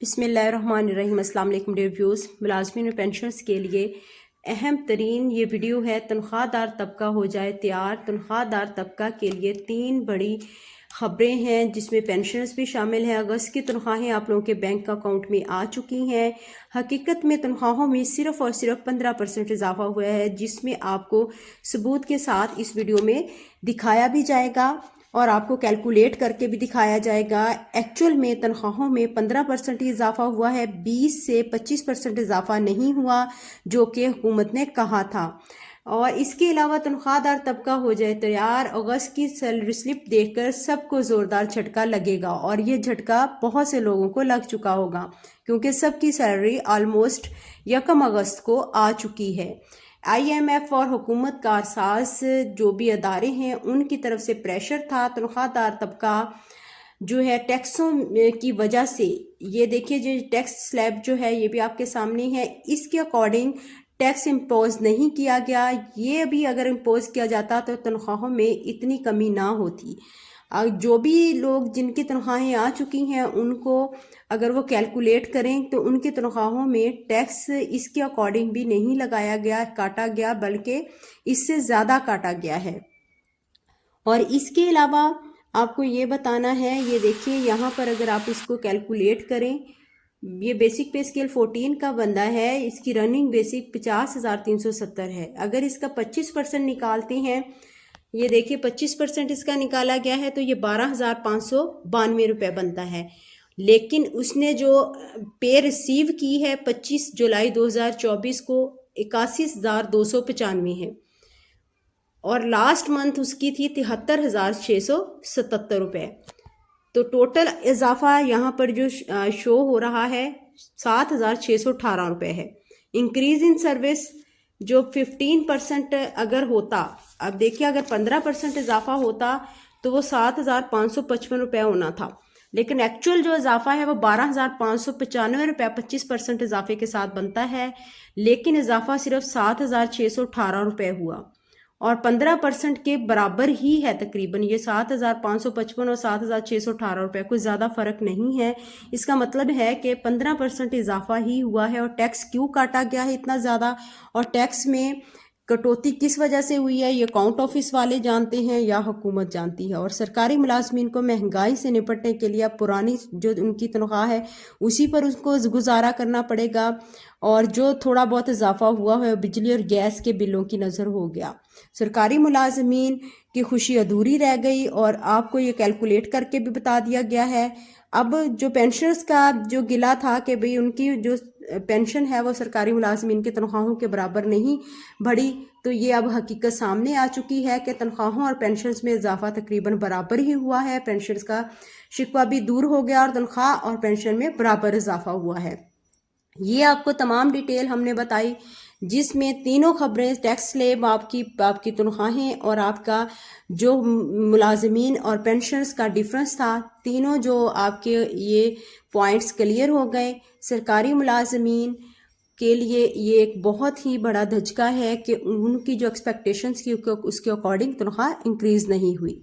بسم اللہ الرحمن الرحیم۔ السلام علیکم ڈیئر ویوز۔ ملازمین اور پینشنرز کے لیے اہم ترین یہ ویڈیو ہے۔ تنخواہ دار طبقہ ہو جائے تیار۔ تنخواہ دار طبقہ کے لیے 3 بڑی خبریں ہیں جس میں پینشنرز بھی شامل ہیں۔ اگست کی تنخواہیں آپ لوگوں کے بینک اکاؤنٹ میں آ چکی ہیں۔ حقیقت میں تنخواہوں میں صرف اور صرف 15% اضافہ ہوا ہے، جس میں آپ کو ثبوت کے ساتھ اس ویڈیو میں دکھایا بھی جائے گا اور آپ کو کیلکولیٹ کر کے بھی دکھایا جائے گا۔ ایکچول میں تنخواہوں میں 15% اضافہ ہوا ہے، 20 سے 25% اضافہ نہیں ہوا جو کہ حکومت نے کہا تھا۔ اور اس کے علاوہ تنخواہ دار طبقہ ہو جائے تیار، اگست کی سیلری سلپ دیکھ کر سب کو زوردار جھٹکا لگے گا، اور یہ جھٹکا بہت سے لوگوں کو لگ چکا ہوگا کیونکہ سب کی سیلری آلموسٹ 1 اگست کو آ چکی ہے۔ IMF اور حکومت کارساز جو بھی ادارے ہیں ان کی طرف سے پریشر تھا۔ تنخواہ دار طبقہ جو ہے ٹیکسوں کی وجہ سے، یہ دیکھیے جو ٹیکس سلیب جو ہے یہ بھی آپ کے سامنے ہے، اس کے اکارڈنگ ٹیکس امپوز نہیں کیا گیا۔ یہ بھی اگر امپوز کیا جاتا تو تنخواہوں میں اتنی کمی نہ ہوتی۔ جو بھی لوگ جن کی تنخواہیں آ چکی ہیں ان کو اگر وہ کیلکولیٹ کریں تو ان کی تنخواہوں میں ٹیکس اس کے اکارڈنگ بھی نہیں لگایا گیا، کاٹا گیا، بلکہ اس سے زیادہ کاٹا گیا ہے۔ اور اس کے علاوہ آپ کو یہ بتانا ہے، یہ دیکھیے یہاں پر اگر آپ اس کو کیلکولیٹ کریں، یہ بیسک پے اسکیل 14 کا بندہ ہے، اس کی رننگ بیسک 50,370 ہے۔ اگر اس کا 25% نکالتے ہیں، یہ دیکھیے 25% اس کا نکالا گیا ہے تو یہ 12,592 روپے بنتا ہے، لیکن اس نے جو پے ریسیو کی ہے 25 جولائی 2024 کو 81,295 ہے، اور لاسٹ منتھ اس کی تھی 73,677 روپے۔ تو ٹوٹل اضافہ یہاں پر جو شو ہو رہا ہے 7,618 روپے ہے۔ انکریز ان سروس جو 15% اگر ہوتا، اب دیکھیے اگر 15% اضافہ ہوتا تو وہ 7,555 روپے ہونا تھا، لیکن ایکچول جو اضافہ ہے وہ 12,595 روپے 25% اضافے کے ساتھ بنتا ہے، لیکن اضافہ صرف 7,618 روپے ہوا اور 15% کے برابر ہی ہے تقریباً۔ یہ 7,555 اور 7,618 روپے کوئی زیادہ فرق نہیں ہے۔ اس کا مطلب ہے کہ 15% اضافہ ہی ہوا ہے۔ اور ٹیکس کیوں کاٹا گیا ہے اتنا زیادہ، اور ٹیکس میں کٹوتی کس وجہ سے ہوئی ہے، یہ اکاؤنٹ آفس والے جانتے ہیں یا حکومت جانتی ہے۔ اور سرکاری ملازمین کو مہنگائی سے نپٹنے کے لیے پرانی جو ان کی تنخواہ ہے اسی پر اس کو گزارا کرنا پڑے گا، اور جو تھوڑا بہت اضافہ ہوا ہے بجلی اور گیس کے بلوں کی نظر ہو گیا۔ سرکاری ملازمین کی خوشی ادھوری رہ گئی، اور آپ کو یہ کیلکولیٹ کر کے بھی بتا دیا گیا ہے۔ اب جو پینشنرز کا جو گلہ تھا کہ بھئی ان کی جو پینشن ہے وہ سرکاری ملازمین کی تنخواہوں کے برابر نہیں بڑھی، تو یہ اب حقیقت سامنے آ چکی ہے کہ تنخواہوں اور پینشنز میں اضافہ تقریباً برابر ہی ہوا ہے۔ پینشنرز کا شکوہ بھی دور ہو گیا اور تنخواہ اور پینشن میں برابر اضافہ ہوا ہے۔ یہ آپ کو تمام ڈیٹیل ہم نے بتائی، جس میں تینوں خبریں، ٹیکس سلیب، آپ کی تنخواہیں اور آپ کا جو ملازمین اور پینشنرز کا ڈیفرنس تھا، تینوں جو آپ کے یہ پوائنٹس کلیئر ہو گئے۔ سرکاری ملازمین کے لیے یہ ایک بہت ہی بڑا دھچکا ہے کہ ان کی جو ایکسپیکٹیشنز کی اس کے اکارڈنگ تنخواہ انکریز نہیں ہوئی۔